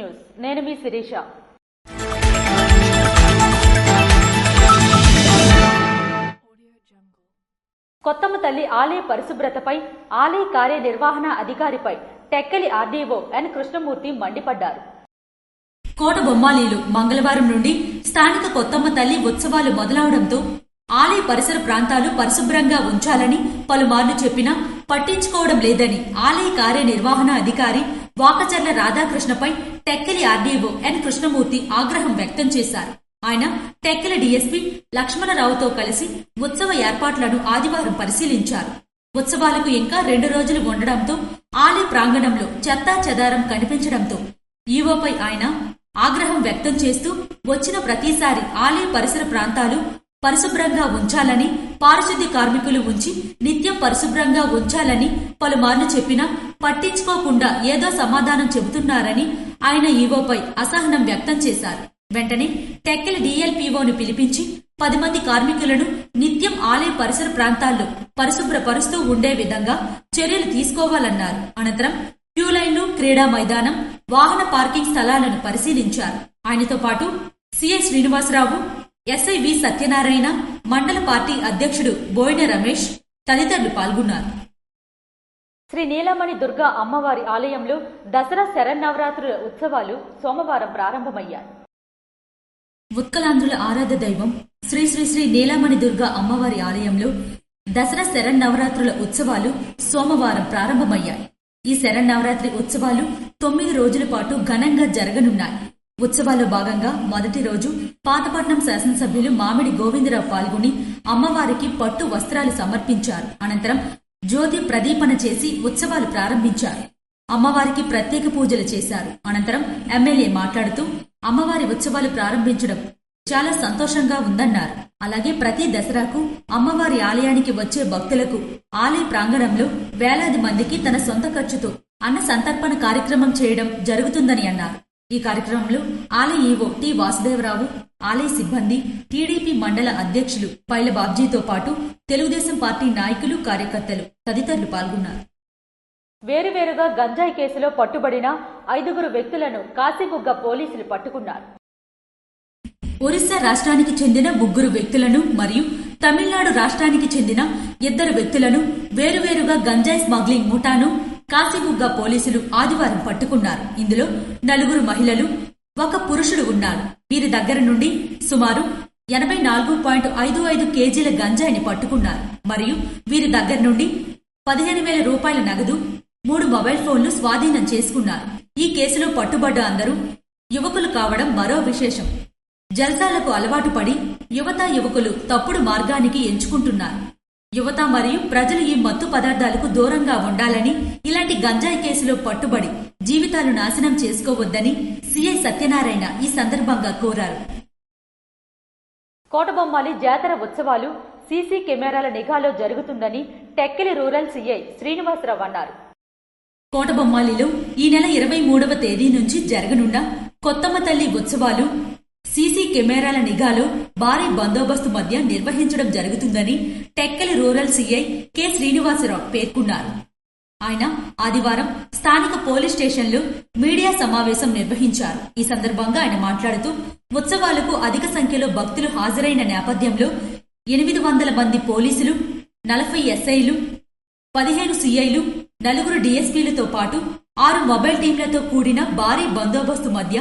News నేను మీ శిరీష. కొత్తమ్మ తల్లి ఆలయ పరిశుభ్రతపై ఆలయ కార్యనిర్వహణ అధికారిపై టెక్కలి ఆర్డీఓ ఎన్ కృష్ణమూర్తి మండిపడ్డారు. కోటబొమ్మాలిలో మంగళవారం నుండి స్థానిక కొత్తమ్మ తల్లి ఉత్సవాలు మొదలవడంతో ఆలయ పరిసర ప్రాంతాలు పరిశుభ్రంగా ఉంచాలని పలుమార్లు చెప్పినా పట్టించుకోవడం లేదని ఆలయ కార్యనిర్వహణ అధికారి వాకచర్ల రాధాకృష్ణపై టెక్కలి ఆర్డీఓ ఎన్ కృష్ణమూర్తి ఆగ్రహం వ్యక్తం చేశారు. ఆయన టెక్కలి డీఎస్పీ లక్ష్మణరావుతో కలిసి ఉత్సవ ఏర్పాట్లను ఆదివారం పరిశీలించారు. ఉత్సవాలకు ఇంకా 2 రోజులు ఉండడంతో ఆలయ ప్రాంగణంలో చెత్తా చెదారం కనిపించడంతో ఈవోపై ఆయన ఆగ్రహం వ్యక్తం చేస్తూ వచ్చిన ప్రతిసారి ఆలయ పరిసర ప్రాంతాలు పరిశుభ్రంగా ఉంచాలని, పారిశుద్ధ్య కార్మికులు ఉంచి నిత్యం పరిశుభ్రంగా ఉంచాలని పలుమార్లు చెప్పినా పట్టించుకోకుండా ఏదో సమాధానం చెబుతున్నారని ఆయన ఈవోపై అసహనం వ్యక్తం చేశారు. వెంటనే టెక్కలి డీఎల్పీఓను పిలిపించి 10 మంది కార్మికులను నిత్యం ఆలయ పరిసర ప్రాంతాల్లో పరిశుభ్రపరుస్తూ ఉండే విధంగా చర్యలు తీసుకోవాలన్నారు. అనంతరం క్యూలైన్లు, క్రీడా మైదానం, వాహన పార్కింగ్ స్థలాలను పరిశీలించారు. ఆయనతో పాటు CI Srinivasarao, SI V Satyanarayana, మండల పార్టీ అధ్యక్షుడు బోయిన రమేష్ తదితరులు పాల్గొన్నారు. శ్రీ నీలమణి దుర్గా అమ్మవారి ఆలయంలో దసరా శరన్నవరాత్రుల ఉత్సవాలు సోమవారం ప్రారంభమయ్యాయి. ఉత్కలాంధ్రుల ఆరాధ్య దైవం శ్రీ శ్రీ శ్రీ నీలమణి దుర్గా అమ్మవారి ఆలయంలో దసరా శరన్నవరాత్రుల ఉత్సవాలు సోమవారం ప్రారంభమయ్యాయి. ఈ శరన్నవరాత్రి ఉత్సవాలు 9 రోజుల పాటు ఘనంగా జరగనున్నాయి. ఉత్సవాల్లో భాగంగా మొదటి రోజు పాతపట్నం శాసనసభ్యులు మామిడి గోవిందరావు పాల్గొని అమ్మవారికి పట్టు వస్త్రాలు సమర్పించారు. అనంతరం జ్యోతి ప్రదీపన చేసి ఉత్సవాలు ప్రారంభించారు. అమ్మవారికి ప్రత్యేక పూజలు చేశారు. అనంతరం ఎమ్మెల్యే మాట్లాడుతూ అమ్మవారి ఉత్సవాలు ప్రారంభించడం చాలా సంతోషంగా ఉందన్నారు. అలాగే ప్రతి దసరాకు అమ్మవారి ఆలయానికి వచ్చే భక్తులకు ఆలయ ప్రాంగణంలో వేలాది మందికి తన సొంత ఖర్చుతో అన్న సంతర్పణ కార్యక్రమం చేయడం జరుగుతుందని అన్నారు. ఈ కార్యక్రమంలో ఆలయ ఈవో టి వాసుదేవరావు, ఆలయ సిబ్బంది, టీడీపీ మండల అధ్యక్షులు పైల బాబ్జీతో పాటు తెలుగుదేశం పార్టీ నాయకులు, కార్యకర్తలు తదితరులు పాల్గొన్నారు. వేరువేరుగా గంజాయి కేసులో పట్టుబడిన 5 వ్యక్తులను కాశీబుగ్గ పోలీసులు పట్టుకున్నారు. ఒరిస్సా రాష్ట్రానికి చెందిన 3 వ్యక్తులను మరియు తమిళనాడు రాష్ట్రానికి చెందిన 2 వ్యక్తులను వేరువేరుగా గంజాయి స్మగ్లింగ్ ముఠాను కాశీబుగ్గ పోలీసులు ఆదివారం పట్టుకున్నారు. ఇందులో 4 మహిళలు, 1 పురుషుడు ఉన్నారు. వీరి దగ్గర నుండి సుమారు 84.55 కేజీల గంజాయిని పట్టుకున్నారు. మరియు వీరి దగ్గర నుండి 15,000 రూపాయల నగదు, 3 మొబైల్ ఫోన్లు స్వాధీనం చేసుకున్నారు. ఈ కేసులో పట్టుబడ్డ అందరూ యువకులు కావడం మరో విశేషం. జల్సాలకు అలవాటు పడి యువకులు తప్పుడు మార్గానికి ఎంచుకుంటున్నారు. యువత మరియు ప్రజలు ఈ మత్తు పదార్థాలకు దూరంగా ఉండాలని, ఇలాంటి గంజాయి కేసులో పట్టుబడి జీవితాలు నాశనం చేసుకోవద్దని సిఐ సత్యనారాయణ ఈ సందర్భంగా కోరారు. కోటబొమ్మాలి జాతర ఉత్సవాలు సీసీ కెమెరాల నిఘాలో జరుగుతుందని టెక్కలి రూరల్ సిఐ శ్రీనివాసరావు అన్నారు. కోటబొమ్మాలిలో ఈ నెల 23వ తేదీ నుంచి జరగనున్న కొత్తమ్మ తల్లి ఉత్సవాలు సీసీ కెమెరాల నిఘాలో భారీ బందోబస్తు మధ్య నిర్వహించడం జరుగుతుందని Tekkali rural CI K Srinivasarao పేర్కొన్నారు. ఆయన ఆదివారం స్థానిక పోలీస్ స్టేషన్లో మీడియా సమావేశం నిర్వహించారు. ఈ సందర్భంగా ఆయన మాట్లాడుతూ ఉత్సవాలకు అధిక సంఖ్యలో భక్తులు హాజరైన నేపథ్యంలో 800 మంది పోలీసులు, 40 ఎస్ఐలు, 15 సిఐలు, 4 డీఎస్పీలతో పాటు 6 మొబైల్ టీంలతో కూడిన భారీ బందోబస్తు మధ్య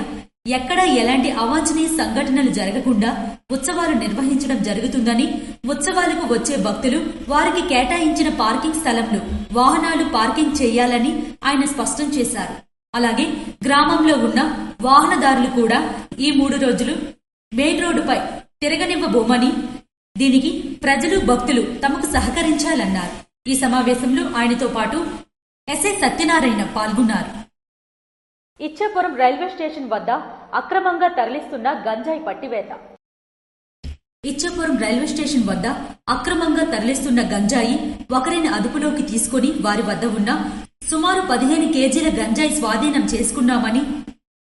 ఎక్కడా ఎలాంటి అవాంఛనీయ సంఘటనలు జరగకుండా ఉత్సవాలు నిర్వహించడం జరుగుతుందని, ఉత్సవాలకు వచ్చే భక్తులు వారికి కేటాయించిన పార్కింగ్ స్థలంలో వాహనాలు పార్కింగ్ చేయాలని ఆయన స్పష్టం చేశారు. అలాగే గ్రామంలో ఉన్న వాహనదారులు కూడా ఈ 3 రోజులు మెయిన్ రోడ్డుపై తిరగనివ్వబోమని, దీనికి ప్రజలు, భక్తులు తమకు సహకరించాలన్నారు. ఈ సమావేశంలో ఆయనతో పాటు ఎస్ఐ సత్యనారాయణ పాల్గొన్నారు. ఇచ్చాపురం రైల్వే స్టేషన్ వద్ద అక్రమంగా తరలిస్తున్న గంజాయి పట్టివేత. ఇచ్చాపురం రైల్వే స్టేషన్ వద్ద అక్రమంగా తరలిస్తున్న గంజాయి ఒకరిని అదుపులోకి తీసుకుని వారి వద్ద ఉన్న సుమారు 15 కేజీల గంజాయి స్వాధీనం చేసుకున్నామని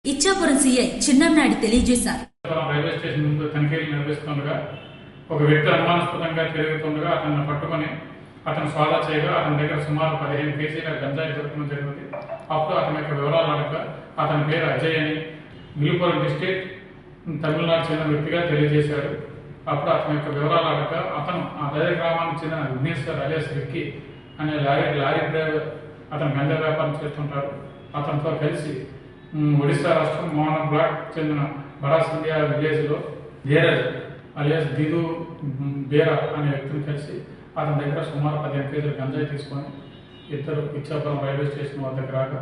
ఇచ్చాపురం సీఐ చిన్ననాయుడు తెలియజేశారు. రైల్వే స్టేషన్ ముందు తనిఖీలు నిర్వహిస్తుండగా ఒక వ్యక్తి అనుమానాస్పదంగా తిరుగుతుండగా అతన్ని పట్టుకుని అతను సోదా చేయగా అతని దగ్గర సుమారు 15 కేజీల గంజాయి దొరకడం జరిగింది. అప్పుడు అతని యొక్క వివరాలు అడగ అతని పేరు అజయ్ అని విలుపురం డిస్ట్రిక్ట్ తమిళనాడు చెందిన వ్యక్తిగా తెలియజేశాడు. అప్పుడు అతని యొక్క వివరాలు అడగ అతను అదే గ్రామానికి చెందిన విఘ్నేశ్వర్ అలియాస్ రిక్కీ అనే లారీ డ్రైవర్ అతను గంజా వ్యాపారం చేస్తుంటాడు. అతనితో కలిసి ఒడిశా రాష్ట్రం మోహన్ బ్లాక్ చెందిన బరాస్ ఇండియా విలేజ్లో ధీరజ్ అలియాస్ దిదు బేరా అనే వ్యక్తిని కలిసి అతని దగ్గర సుమారు 15 కేజీల గంజాయి తీసుకొని ఇద్దరు ఇచ్చాపురం రైల్వే స్టేషన్ వద్దకు రాగా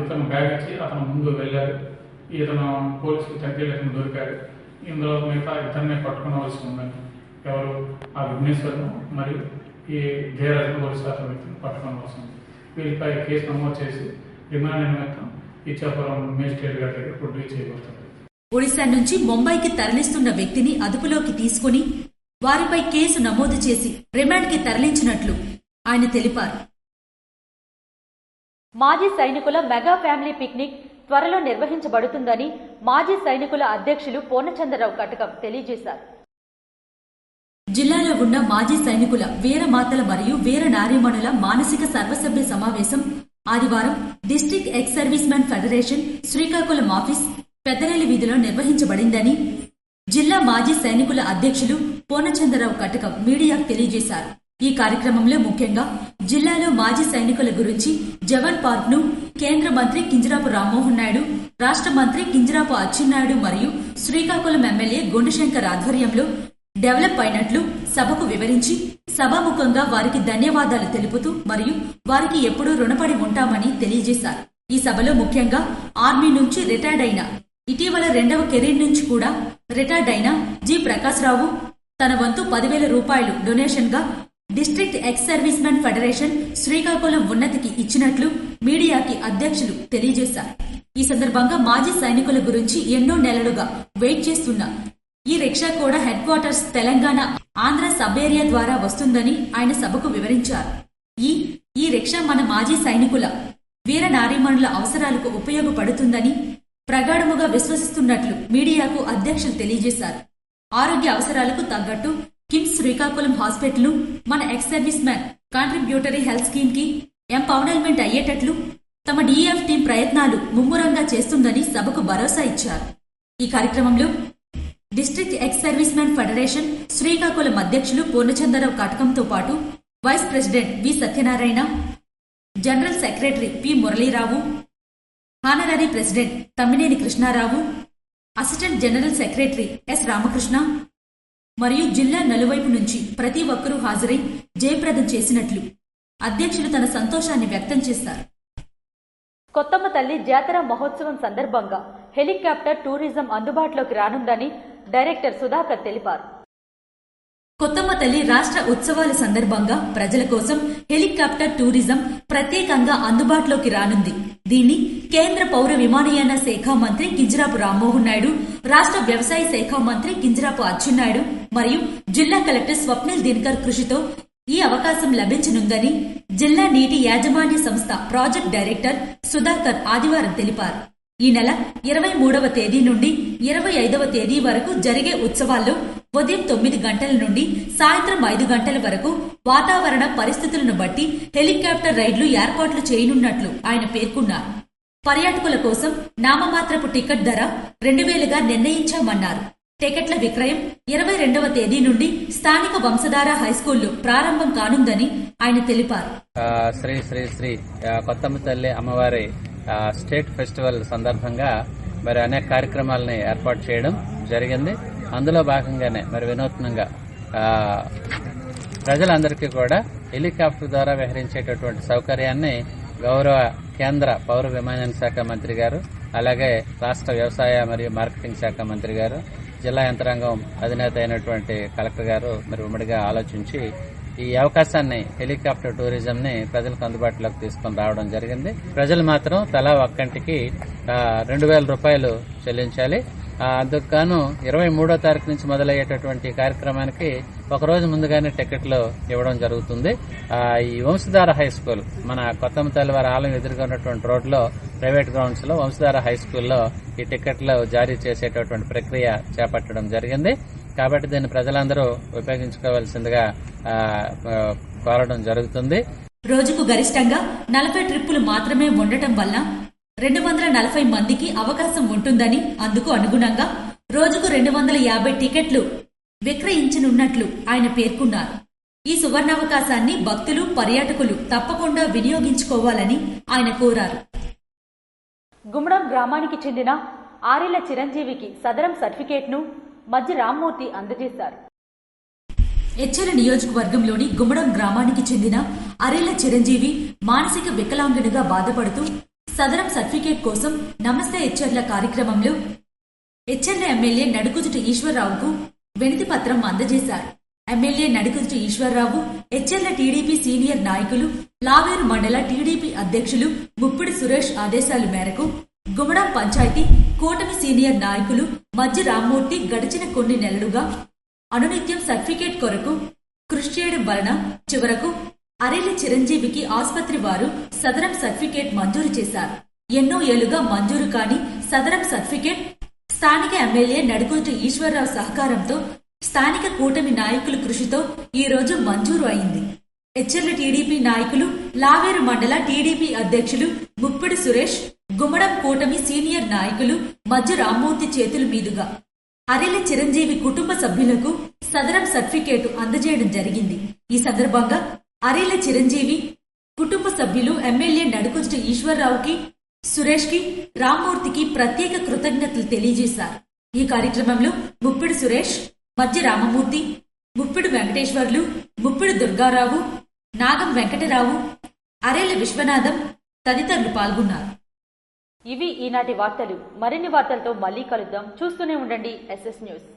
ఇతను బ్యాగ్ ఇచ్చి అతను ముందు వెళ్ళారు. ఇతను పోలీసులు తనిఖీలు ఇతను దొరికారు. ఇందులో మిగతా ఇతన్నే పట్టుకోవలసి ఉందని ఎవరు ఆ విఘ్నేశ్వర్ను మరియు ఈ ధీరజ్ను పోలీసు అతని వ్యక్తిని పట్టుకోవలసి ఉంది. వీరిపై కేసు నమోదు చేసి రిమాండ్ నిమిత్తం ఇచ్చాపురం మేజిస్ట్రేట్ గారి దగ్గర ప్రొడ్యూస్ చేయబడుతుంది. ఒడిశా నుంచి ముంబైకి తరలిస్తున్న వ్యక్తిని అదుపులోకి తీసుకుని వారిపై కేసు నమోదు చేసి రిమాండ్కి తరలించినట్లు ఆయన తెలిపారు. మాజీ సైనికుల మెగా ఫ్యామిలీ పిక్నిక్ త్వరలో నిర్వహించబడుతుందని మాజీ సైనికుల అధ్యక్షులు పూర్ణచంద్రరావు కటకం తెలియజేశారు. జిల్లాలో ఉన్న మాజీ సైనికుల వీరమాతల మరియు వీర నారీమణుల మానసిక సర్వసభ్య సమావేశం ఆదివారం district ex servicemen federation Srikakulam office Peddarelli వీధిలో నిర్వహించబడిందని జిల్లా మాజీ సైనికుల అధ్యక్షులు పూర్ణచంద్రరావు కటకం మీడియాకు తెలియజేశారు. ఈ కార్యక్రమంలో ముఖ్యంగా జిల్లాలో మాజీ సైనికుల గురించి జవాన్ పార్క్ ను కేంద్ర మంత్రి కింజరాపు రామ్మోహన్ నాయుడు, రాష్ట్ర మంత్రి కింజరాపు అచ్చెన్నాయుడు మరియు శ్రీకాకుళం ఎమ్మెల్యే గుండుశంకర్ ఆధ్వర్యంలో డెవలప్ అయినట్లు సభకు వివరించి సభాముఖంగా వారికి ధన్యవాదాలు తెలుపుతూ మరియు వారికి ఎప్పుడూ రుణపడి ఉంటామని తెలియజేశారు. ఈ సభలో ముఖ్యంగా ఆర్మీ నుంచి రిటైర్డ్ అయిన ఇటీవల 2వ కెరీర్ నుంచి కూడా రిటైర్డ్ అయిన జి ప్రకాశ్రావు తన వంతు 10,000 రూపాయలు డొనేషన్ గా district ex servicemen federation Srikakulam ఉన్నతికి ఇచ్చినట్లు మీడియాకి అధ్యక్షులు తెలియజేశారు. ఈ సందర్భంగా మాజీ సైనికుల గురించి ఎన్నో నెలలుగా వెయిట్ చేస్తున్న ఈ రిక్షా కూడా head quarters Telangana Andhra sub area ద్వారా వస్తుందని ఆయన సభకు వివరించారు. ఈ రిక్షా మన మాజీ సైనికుల వీర నారీమణుల అవసరాలకు ఉపయోగపడుతుందని ప్రగాఢముగా విశ్వసిస్తున్నట్లు మీడియాకు అధ్యక్షులు తెలియజేశారు. ఆరోగ్య అవసరాలకు తగ్గట్టు కిమ్స్ శ్రీకాకుళం హాస్పిటల్ మన ex service man contributory health scheme కి ఎంపవర్మెంట్ అయ్యేటట్లు తమ డిఎఫ్ టీం ప్రయత్నాలు ముమ్మరంగా చేస్తుందని సభకు భరోసా ఇచ్చారు. ఈ కార్యక్రమంలో district ex servicemen federation Srikakulam అధ్యక్షులు పూర్ణచంద్రరావు కటకంతో పాటు vice president V Satyanarayana, general secretary P Muralirao, honorary president Tammineni Krishnarao, assistant general secretary S Ramakrishna మరియు జిల్లా నలువైపు నుంచి ప్రతి ఒక్కరూ హాజరై జయప్రదం చేసినట్లు అధ్యక్షులు తన సంతోషాన్ని వ్యక్తం చేశారు. కొత్తమ్మ తల్లి జాతర మహోత్సవం సందర్భంగా హెలికాప్టర్ టూరిజం అందుబాటులోకి రానుందని డైరెక్టర్ సుధాకర్ తెలిపారు. కొత్తమ్మ తల్లి రాష్ట్ర ఉత్సవాల సందర్భంగా ప్రజల కోసం హెలికాప్టర్ టూరిజం ప్రత్యేకంగా అందుబాటులోకి రానుంది. దీన్ని కేంద్ర పౌర విమానయాన శాఖ మంత్రి కింజరాపు రామ్మోహన్ నాయుడు, రాష్ట్ర వ్యవసాయ శాఖ మంత్రి కింజరాపు అచ్చెన్నాయుడు మరియు జిల్లా కలెక్టర్ స్వప్నిల్ దినకర్ కృషితో ఈ అవకాశం లభించనుందని జిల్లా నీటి యాజమాన్య సంస్థ ప్రాజెక్ట్ డైరెక్టర్ సుధాకర్ ఆదివారం తెలిపారు. ఈ నెల 23వ తేదీ నుండి 25వ తేదీ వరకు జరిగే ఉత్సవాల్లో ఉదయం 9 గంటల నుండి సాయంత్రం 5 గంటల వరకు వాతావరణ పరిస్థితులను బట్టి హెలికాప్టర్ రైడ్లు ఏర్పాట్లు చేయనున్నట్లు ఆయన పేర్కొన్నారు. పర్యాటకుల కోసం నామమాత్రపు టికెట్ ధర 2,000గా నిర్ణయించామన్నారు. టికెట్ల విక్రయం 22వ తేదీ నుండి స్థానిక వంశధార హైస్కూల్లో ప్రారంభం కానుందని ఆయన తెలిపారు. శ్రీ శ్రీ శ్రీ కొత్తమ్మ తల్లి అమ్మవారి స్టేట్ ఫెస్టివల్ సందర్భంగా మరి అనేక కార్యక్రమాలని ఏర్పాటు చేయడం జరిగింది. అందులో భాగంగానే మరి వినూత్నంగా ప్రజలందరికీ కూడా హెలికాప్టర్ ద్వారా విహరించేటటువంటి సౌకర్యాన్ని గౌరవ కేంద్ర పౌర విమానయాన శాఖ మంత్రి గారు, అలాగే రాష్ట్ర వ్యవసాయ మరియు మార్కెటింగ్ శాఖ మంత్రి గారు, జిల్లా యంత్రాంగం అధినేత అయినటువంటి కలెక్టర్ గారు మరి ఉమ్మడిగా ఆలోచించి ఈ అవకాశాన్ని హెలికాప్టర్ టూరిజం ని ప్రజలకు అందుబాటులోకి తీసుకుని రావడం జరిగింది. ప్రజలు మాత్రం తలా ఒక్కంటికి 2,000 రూపాయలు చెల్లించాలి. అందుకు గాను 23వ తారీఖు నుంచి మొదలయ్యేటటువంటి కార్యక్రమానికి ఒకరోజు ముందుగానే టికెట్లు ఇవ్వడం జరుగుతుంది. ఈ వంశధార హై స్కూల్ మన కొత్తమ్మ తల్లి వారి ఆలయం ఎదురుగా ఉన్నటువంటి రోడ్లో ప్రైవేట్ గ్రౌండ్స్ లో వంశధార హై స్కూల్లో ఈ టికెట్లు జారీ చేసేటటువంటి ప్రక్రియ చేపట్టడం జరిగింది. కాబట్టి దీన్ని ప్రజలందరూ ఉపయోగించుకోవాల్సిందిగా కోరడం జరుగుతుంది. రోజుకు గరిష్టంగా 40 ట్రిప్పులు మాత్రమే ఉండటం వల్ల 240 మందికి అవకాశం ఉంటుందని, అందుకు అనుగుణంగా రోజుకు 250 టికెట్లు విక్రయించనున్నట్లు ఆయన పేర్కొన్నారు. ఈ సువర్ణావకాశాన్ని భక్తులు, పర్యాటకులు తప్పకుండా వినియోగించుకోవాలని ఆయన కోరారు. గుమ్మడం గ్రామానికి చెందిన ఆరేళ్ల చిరంజీవికి సదరం సర్టిఫికేట్ను మజ్జి రామ్మూర్తి అందజేశారు. ఎచ్చెర్ల నియోజకవర్గంలోని గుమ్మడం గ్రామానికి చెందిన ఆరేళ్ల చిరంజీవి మానసిక వికలాంగునిగా బాధపడుతూ సదరం సర్టిఫికేట్ కోసం నమస్తే ఎచ్చెర్ల కార్యక్రమంలో ఎచ్చెర్ల ఎమ్మెల్యే నడుకుదుటి ఈశ్వరరావుకు వినతి పత్రం అందజేశారు. MLA Nadukuduti Eswararao, Etcherla TDP senior నాయకులు, లావేరు మండల టీడీపీ అధ్యక్షులు ముప్పిడి సురేష్ ఆదేశాల మేరకు గుమ్మడం పంచాయతీ కూటమి సీనియర్ నాయకులు మజ్జి రామ్మూర్తి గడిచిన కొన్ని నెలలుగా అనునిత్యం సర్టిఫికేట్ కొరకు కృషి చేయడం వలన చివరకు ఆరేళ్ల చిరంజీవికి ఆసుపత్రి వారు సదరం సర్టిఫికేట్ మంజూరు చేశారు. ఎన్నో ఏళ్లుగా మంజూరు కాని సదరం సర్టిఫికేట్ స్థానిక ఎమ్మెల్యే నడుకుదుటి ఈశ్వరరావు సహకారంతో, స్థానిక కూటమి నాయకుల కృషితో ఈ రోజు మంజూరు అయింది. ఎచ్చెర్ల టీడీపీ నాయకులు, లావేరు మండల టీడీపీ అధ్యక్షులు ముప్పిడి సురేష్, గుమ్మడం కూటమి సీనియర్ నాయకులు మజ్జి రామ్మూర్తి చేతుల మీదుగా ఆరేళ్ల చిరంజీవి కుటుంబ సభ్యులకు సదరం సర్టిఫికేట్ అందజేయడం జరిగింది. ఈ సందర్భంగా ఆరేళ్ల చిరంజీవి కుటుంబ సభ్యులు ఎమ్మెల్యే నడుకుదుటి ఈశ్వరరావుకి, సురేష్ కి, రామ్మూర్తికి ప్రత్యేక కృతజ్ఞతలు తెలియజేశారు. ఈ కార్యక్రమంలో ముప్పిడి సురేష్, మజ్జి రామమూర్తి, ముప్పిడి వెంకటేశ్వర్లు, ముప్పిడి దుర్గారావు, నాగం వెంకటరావు, ఆరేళ్ల విశ్వనాథం తదితరులు పాల్గొన్నారు. ఇవి ఈనాటి వార్తలు. మరిన్ని వార్తలతో మళ్ళీ కలుద్దాం. చూస్తూనే ఉండండి SS న్యూస్.